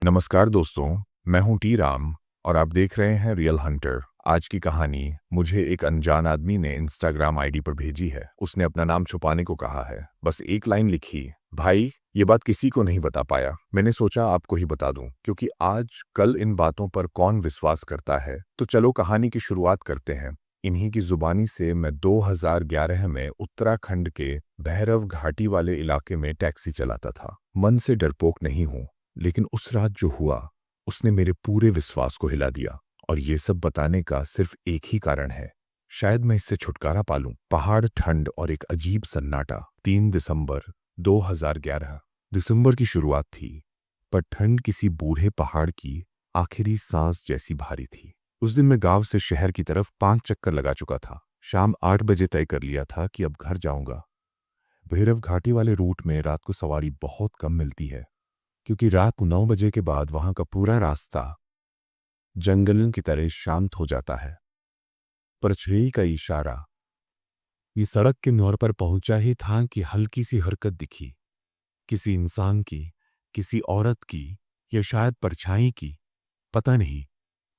नमस्कार दोस्तों, मैं हूं टी राम और आप देख रहे हैं रियल हंटर। आज की कहानी मुझे एक अनजान आदमी ने इंस्टाग्राम आईडी पर भेजी है। उसने अपना नाम छुपाने को कहा है, बस एक लाइन लिखी, भाई ये बात किसी को नहीं बता पाया। मैंने सोचा आपको ही बता दूं, क्योंकि आज कल इन बातों पर कौन विश्वास करता है। तो चलो कहानी की शुरुआत करते हैं। इन्हीं की जुबानी से मैं 2011 में उत्तराखंड के भैरव घाटी वाले इलाके में टैक्सी चलाता था। मन से डरपोक नहीं हूं, लेकिन उस रात जो हुआ उसने मेरे पूरे विश्वास को हिला दिया। और ये सब बताने का सिर्फ एक ही कारण है, शायद मैं इससे छुटकारा पालूं। पहाड़, ठंड और एक अजीब सन्नाटा। 3 दिसंबर 2011। दिसंबर की शुरुआत थी, पर ठंड किसी बूढ़े पहाड़ की आखिरी सांस जैसी भारी थी। उस दिन मैं गांव से शहर की तरफ 5 चक्कर लगा चुका था। शाम 8 बजे तय कर लिया था कि अब घर जाऊंगा। भैरव घाटी वाले रूट में रात को सवारी बहुत कम मिलती है, क्योंकि रात को 9 बजे के बाद वहां का पूरा रास्ता जंगल की तरह शांत हो जाता है। परछाई का इशारा। ये सड़क के मोड़ पर पहुंचा ही था कि हल्की सी हरकत दिखी, किसी इंसान की, किसी औरत की, या शायद परछाई की, पता नहीं।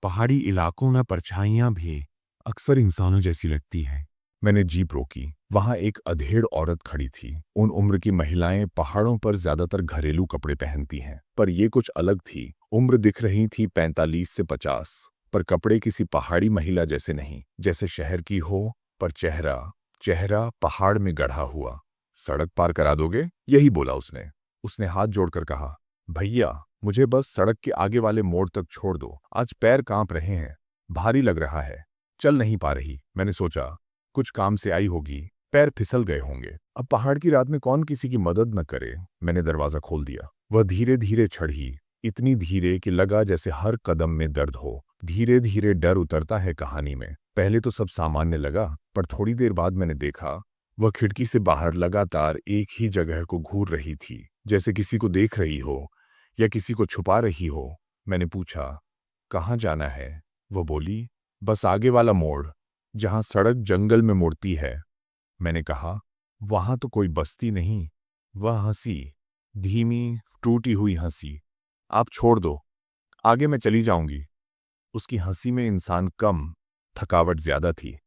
पहाड़ी इलाकों में परछाइयां भी अक्सर इंसानों जैसी लगती हैं। मैंने जीप रोकी। वहां एक अधेड़ औरत खड़ी थी। उन उम्र की महिलाएं पहाड़ों पर ज्यादातर घरेलू कपड़े पहनती हैं, पर ये कुछ अलग थी। उम्र दिख रही थी 45 से 50, पर कपड़े किसी पहाड़ी महिला जैसे नहीं, जैसे शहर की हो, पर चेहरा चेहरा पहाड़ में गढ़ा हुआ। सड़क पार करा दोगे? यही बोला उसने। उसने हाथ जोड़कर कहा, भैया मुझे बस सड़क के आगे वाले मोड़ तक छोड़ दो, आज पैर कांप रहे हैं, भारी लग रहा है, चल नहीं पा रही। मैंने सोचा कुछ काम से आई होगी, पैर फिसल गए होंगे। अब पहाड़ की रात में कौन किसी की मदद न करे। मैंने दरवाजा खोल दिया। वह धीरे धीरे चढ़ी, इतनी धीरे कि लगा जैसे हर कदम में दर्द हो। धीरे धीरे डर उतरता है कहानी में। पहले तो सब सामान्य लगा, पर थोड़ी देर बाद मैंने देखा वह खिड़की से बाहर लगातार एक ही जगह को घूर रही थी, जैसे किसी को देख रही हो या किसी को छुपा रही हो। मैंने पूछा, कहाँ जाना है? वो बोली, बस आगे वाला मोड़, जहां सड़क जंगल में मुड़ती है। मैंने कहा, वहां तो कोई बस्ती नहीं। वह हंसी, धीमी टूटी हुई हंसी। आप छोड़ दो, आगे मैं चली जाऊंगी। उसकी हंसी में इंसान कम, थकावट ज्यादा थी,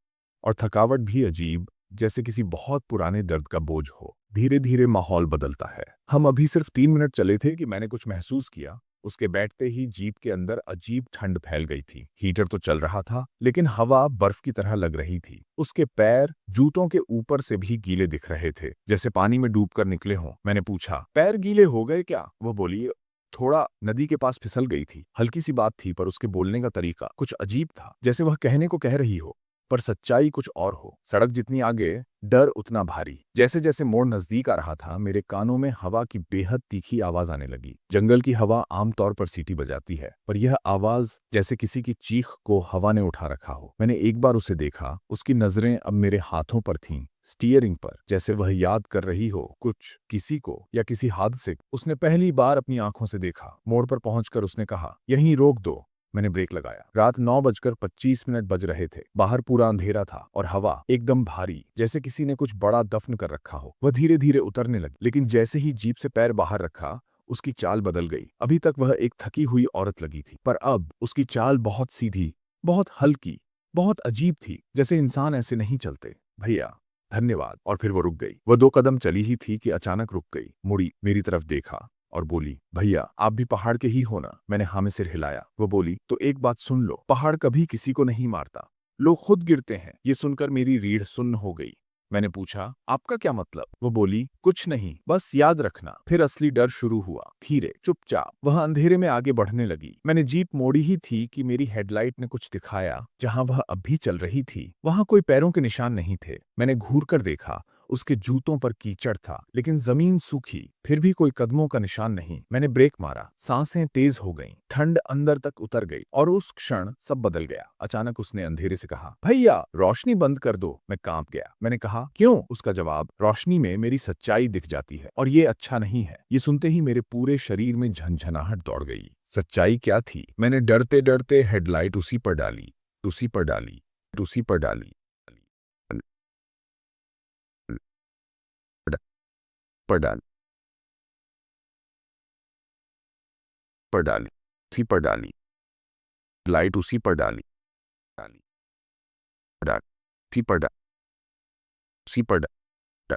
और थकावट भी अजीब, जैसे किसी बहुत पुराने दर्द का बोझ हो। धीरे धीरे माहौल बदलता है। हम अभी सिर्फ 3 मिनट चले थे कि मैंने कुछ महसूस किया। उसके बैठते ही जीप के अंदर अजीब ठंड फैल गई थी। हीटर तो चल रहा था, लेकिन हवा बर्फ की तरह लग रही थी। उसके पैर जूतों के ऊपर से भी गीले दिख रहे थे, जैसे पानी में डूबकर निकले हों। मैंने पूछा, पैर गीले हो गए क्या? वो बोली, थोड़ा नदी के पास फिसल गई थी। हल्की सी बात थी, पर उसके बोलने का तरीका कुछ अजीब था, जैसे वह कहने को कह रही हो, पर सच्चाई कुछ और हो। सड़क जितनी आगे, डर उतना भारी। जैसे जैसे मोड़ नजदीक आ रहा था, मेरे कानों में हवा की बेहद तीखी आवाज आने लगी। जंगल की हवा आमतौर पर सीटी बजाती है, पर यह आवाज जैसे किसी की चीख को हवा ने उठा रखा हो। मैंने एक बार उसे देखा। उसकी नजरें अब मेरे हाथों पर थीं, स्टीयरिंग पर, जैसे वह याद कर रही हो कुछ, किसी को या किसी हादसे। उसने पहली बार अपनी आंखों से देखा। मोड़ पर पहुंचकर उसने कहा, यहीं रोक दो। मैंने ब्रेक लगाया। रात 9:25 बज रहे थे। बाहर पूरा अंधेरा था और हवा एकदम भारी, जैसे किसी ने कुछ बड़ा दफन कर रखा हो। वह धीरे धीरे उतरने लगी, लेकिन जैसे ही जीप से पैर बाहर रखा, उसकी चाल बदल गई। अभी तक वह एक थकी हुई औरत लगी थी, पर अब उसकी चाल बहुत सीधी, बहुत हल्की, बहुत अजीब थी, जैसे इंसान ऐसे नहीं चलते। भैया धन्यवाद। और फिर वो रुक गई। वह 2 कदम चली ही थी कि अचानक रुक गई, मुड़ी, मेरी तरफ देखा और बोली, भैया आप भी पहाड़ के ही हो ना? मैंने हाँ में सिर हिलाया। वो बोली, तो एक बात सुन लो, पहाड़ कभी किसी को नहीं मारता, लोग खुद गिरते हैं। ये सुनकर मेरी रीढ़ सुन्न हो गई। मैंने पूछा, आपका क्या मतलब? वो बोली, कुछ नहीं, बस याद रखना। फिर असली डर शुरू हुआ। धीरे, चुपचाप वह अंधेरे में आगे बढ़ने लगी। मैंने जीप मोड़ी ही थी कि मेरी हेडलाइट ने कुछ दिखाया। जहां वह अब भी चल रही थी, वहां कोई पैरों के निशान नहीं थे। मैंने घूर कर देखा। उसके जूतों पर कीचड़ था, लेकिन जमीन सूखी, फिर भी कोई कदमों का निशान नहीं। मैंने ब्रेक मारा। सांसें तेज हो गईं, ठंड अंदर तक उतर गई, और उस क्षण सब बदल गया। अचानक उसने अंधेरे से कहा, भैया रोशनी बंद कर दो। मैं कांप गया। मैंने कहा, क्यों? उसका जवाब, रोशनी में मेरी सच्चाई दिख जाती है, और ये अच्छा नहीं है। ये सुनते ही मेरे पूरे शरीर में झंझनाहट दौड़ गई। सच्चाई क्या थी? मैंने डरते डरते हेडलाइट उसी पर डाली, उसी पर डाली, उसी पर डाली, पर डाली, पर डाली, उसी पर डाली, लाइट उसी पर डाली, डाली, डाली, उसी पर डाली, उसी पर डाली,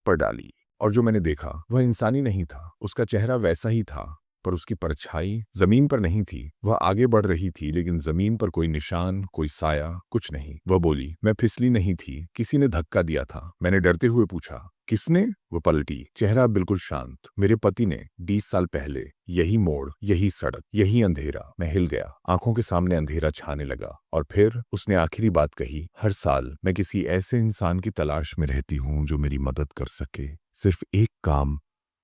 पर डाली। और जो मैंने देखा वह इंसानी नहीं था। उसका चेहरा वैसा ही था, पर उसकी परछाई जमीन पर नहीं थी। वह आगे बढ़ रही थी, लेकिन जमीन पर कोई निशान, कोई साया, कुछ नहीं। वह बोली, मैं फिसली नहीं थी, किसी ने धक्का दिया था। मैंने डरते हुए पूछा, किसने? वो पलटी, चेहरा बिल्कुल शांत। मेरे पति ने 20 साल पहले, यही मोड़, यही सड़क, यही अंधेरा। मैं हिल गया, आंखों के सामने अंधेरा छाने लगा। और फिर उसने आखिरी बात कही, हर साल मैं किसी ऐसे इंसान की तलाश में रहती हूँ जो मेरी मदद कर सके। सिर्फ एक काम,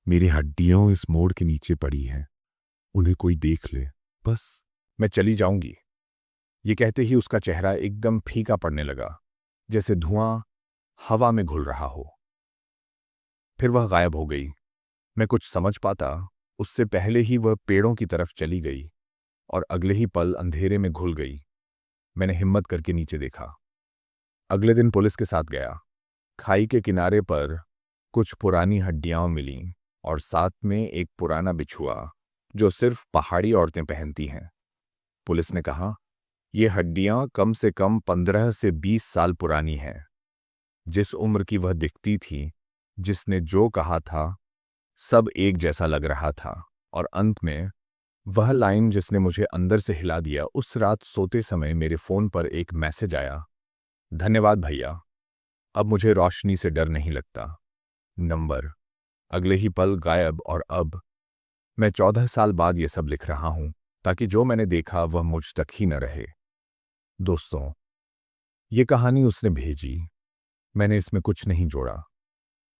मेरी हड्डियां इस मोड़ के नीचे पड़ी हैं, उन्हें कोई देख ले, बस मैं चली जाऊंगी। ये कहते ही उसका चेहरा एकदम फीका पड़ने लगा, जैसे धुआं हवा में घुल रहा हो। फिर वह गायब हो गई। मैं कुछ समझ पाता उससे पहले ही वह पेड़ों की तरफ चली गई और अगले ही पल अंधेरे में घुल गई। मैंने हिम्मत करके नीचे देखा। अगले दिन पुलिस के साथ गया। खाई के किनारे पर कुछ पुरानी हड्डियां मिलीं और साथ में एक पुराना बिछुआ जो सिर्फ पहाड़ी औरतें पहनती हैं। पुलिस ने कहा, ये हड्डियां कम से कम 15 से 20 साल पुरानी हैं। जिस उम्र की वह दिखती थी, जिसने जो कहा था, सब एक जैसा लग रहा था। और अंत में वह लाइन जिसने मुझे अंदर से हिला दिया। उस रात सोते समय मेरे फोन पर एक मैसेज आया, धन्यवाद भैया, अब मुझे रोशनी से डर नहीं लगता। नंबर अगले ही पल गायब। और अब मैं 14 साल बाद ये सब लिख रहा हूं, ताकि जो मैंने देखा वह मुझ तक ही न रहे। दोस्तों, ये कहानी उसने भेजी, मैंने इसमें कुछ नहीं जोड़ा।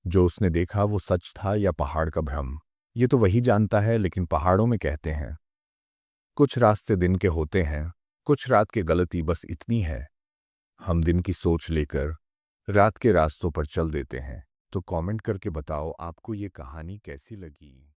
जो उसने देखा वो सच था या पहाड़ का भ्रम, ये तो वही जानता है। लेकिन पहाड़ों में कहते हैं, कुछ रास्ते दिन के होते हैं, कुछ रात की गलती बस इतनी है, हम दिन की सोच लेकर रात के रास्तों पर चल देते हैं। तो कमेंट करके बताओ आपको ये कहानी कैसी लगी।